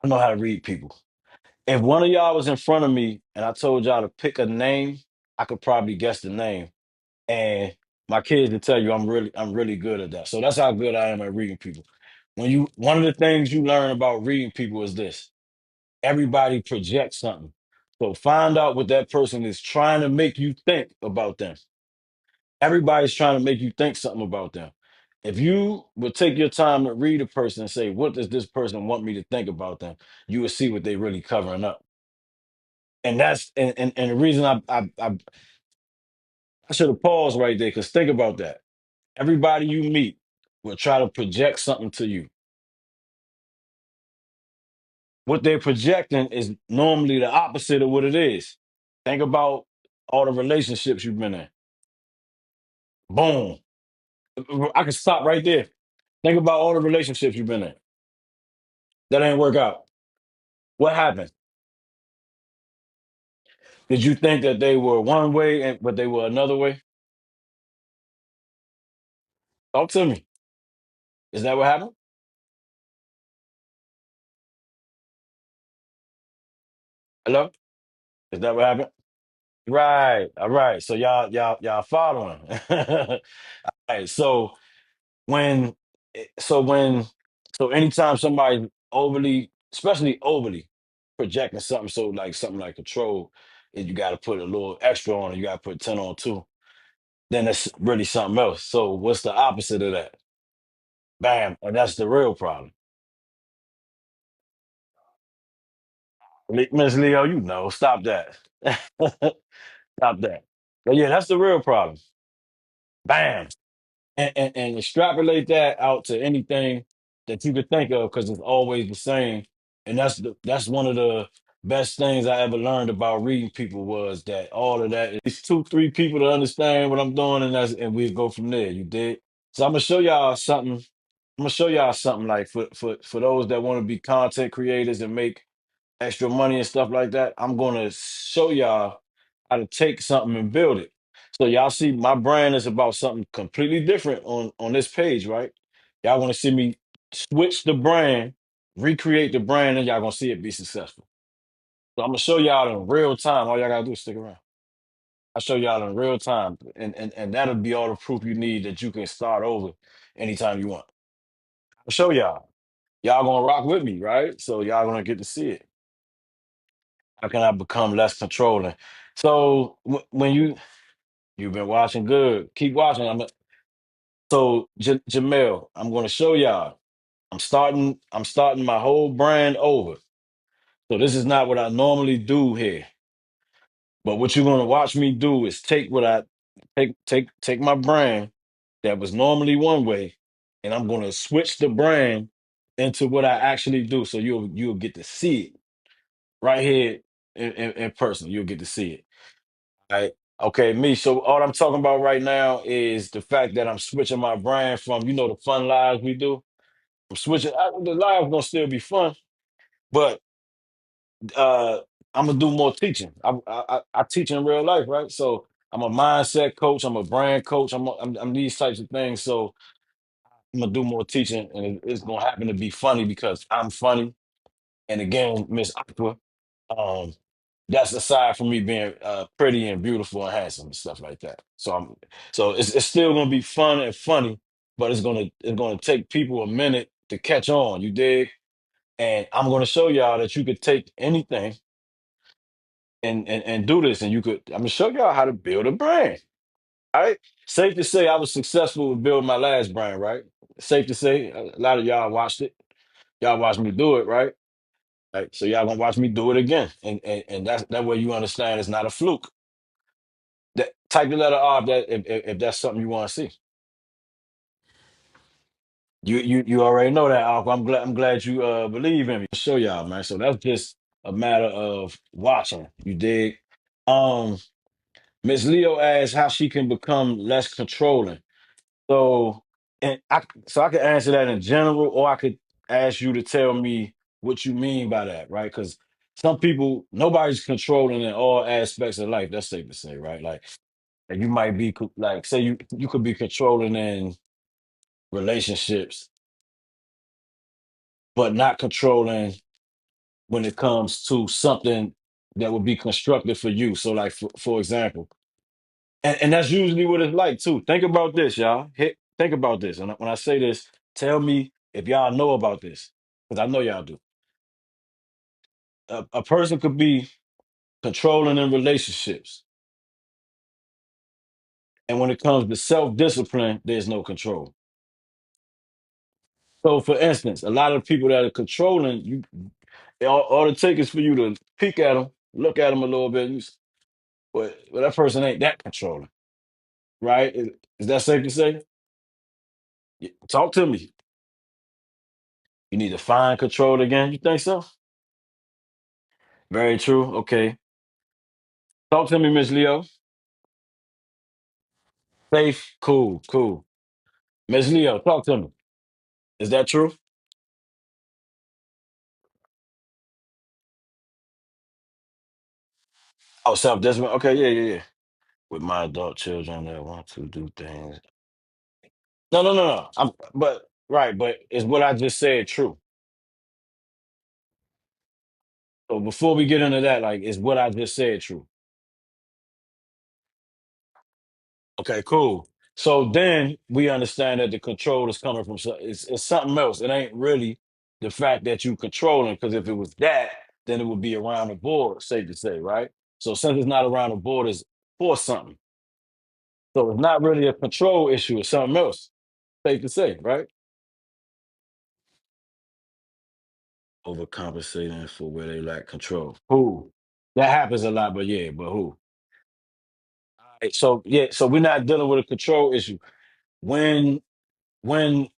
I know how to read people. If one of y'all was in front of me and I told y'all to pick a name, I could probably guess the name. And my kids will tell you I'm really good at that. So that's how good I am at reading people. One of the things you learn about reading people is this. Everybody projects something. So find out what that person is trying to make you think about them. Everybody's trying to make you think something about them. If you would take your time to read a person and say, what does this person want me to think about them? You will see what they really covering up. And and the reason I should have paused right there because think about that. Everybody you meet will try to project something to you. What they're projecting is normally the opposite of what it is. Think about all the relationships you've been in. Boom. I can stop right there. Think about all the relationships you've been in. That ain't work out. What happened? Did you think that they were one way but they were another way? Talk to me. Is that what happened? Hello? Is that what happened? Right. All right. So y'all following. All right. When when anytime somebody overly, especially overly projecting something, so like something like control, and you got to put a little extra on it, you got to put 10 on too, then it's really something else. So what's the opposite of that? Bam. And that's the real problem. Miss Leo, you know, stop that. Stop that. But yeah, that's the real problem. Bam. And extrapolate that out to anything that you could think of because it's always the same. And that's one of the best things I ever learned about reading people was that all of that is two, three people to understand what I'm doing, and we go from there. You did. So I'm gonna show y'all something. I'm gonna show y'all something like for those that want to be content creators and make extra money and stuff like that. I'm gonna show y'all how to take something and build it. So y'all see my brand is about something completely different on this page, right? Y'all want to see me switch the brand, recreate the brand, and y'all gonna see it be successful. So I'm gonna show y'all in real time. All y'all gotta do is stick around. I'll show y'all in real time, and that'll be all the proof you need that you can start over anytime you want. I'll show y'all. Y'all gonna rock with me, right? So y'all gonna get to see it. How can I become less controlling? So when you've been watching good, keep watching. Jamel, I'm going to show y'all. I'm starting my whole brand over. So this is not what I normally do here. But what you're going to watch me do is take what I take my brand that was normally one way, and I'm going to switch the brand into what I actually do. So you'll get to see it right here in person. You'll get to see it. Right. Okay, me. So all I'm talking about right now is the fact that I'm switching my brand from, the fun lives we do. I'm switching. The live gonna still be fun, but uh, I'm gonna do more teaching. I teach in real life, right? So I'm a mindset coach. I'm a brand coach. I'm these types of things. So I'm gonna do more teaching, and it's gonna happen to be funny because I'm funny. And again, Miss Aqua. Um, that's aside from me being pretty and beautiful and handsome and stuff like that. So it's still gonna be fun and funny, but it's gonna take people a minute to catch on. You dig? And I'm gonna show y'all that you could take anything and do this, and I'm gonna show y'all how to build a brand. All right. Safe to say, I was successful with building my last brand. Right. Safe to say, a lot of y'all watched it. Y'all watched me do it. Right. Right. So y'all gonna watch me do it again, and that's that way you understand it's not a fluke. Type the letter R if that's something you want to see. You already know that, Alpha. I'm glad you believe in me. Show y'all, man. So that's just a matter of watching. You dig? Um, Miss Leo asked how she can become less controlling. So I could answer that in general, or I could ask you to tell me what you mean by that, right? Because some people, nobody's controlling in all aspects of life. That's safe to say, right? Like and you might be like, say you could be controlling in relationships, but not controlling. when it comes to something that would be constructive for you. So, like for example, and that's usually what it's like too. Think about this, y'all. Think about this. And when I say this, tell me if y'all know about this, because I know y'all do. A person could be controlling in relationships, and when it comes to self discipline, there's no control. So, for instance, a lot of people that are controlling, all it takes is for you to peek at them, look at them a little bit, and well, that person ain't that controlling, right? Is that safe to say? Talk to me. You need to find control again. You think so? Very true. Okay. Talk to me, Miss Leo. Safe. Cool. Cool. Miss Leo, talk to me. Is that true? Oh, self discipline. Okay. Yeah. Yeah. Yeah. With my adult children that want to do things. No. No. No. No. But right. But is what I just said true? So before we get into that, like, is what I just said true? Okay, cool. So then we understand that the control is coming from it's something else. It ain't really the fact that you controlling, because if it was that, then it would be around the board, safe to say, right? So since it's not around the board, it's for something. So it's not really a control issue, it's something else, safe to say, right? Overcompensating for where they lack control. Who? That happens a lot, but yeah, but who? So yeah, so we're not dealing with a control issue. When when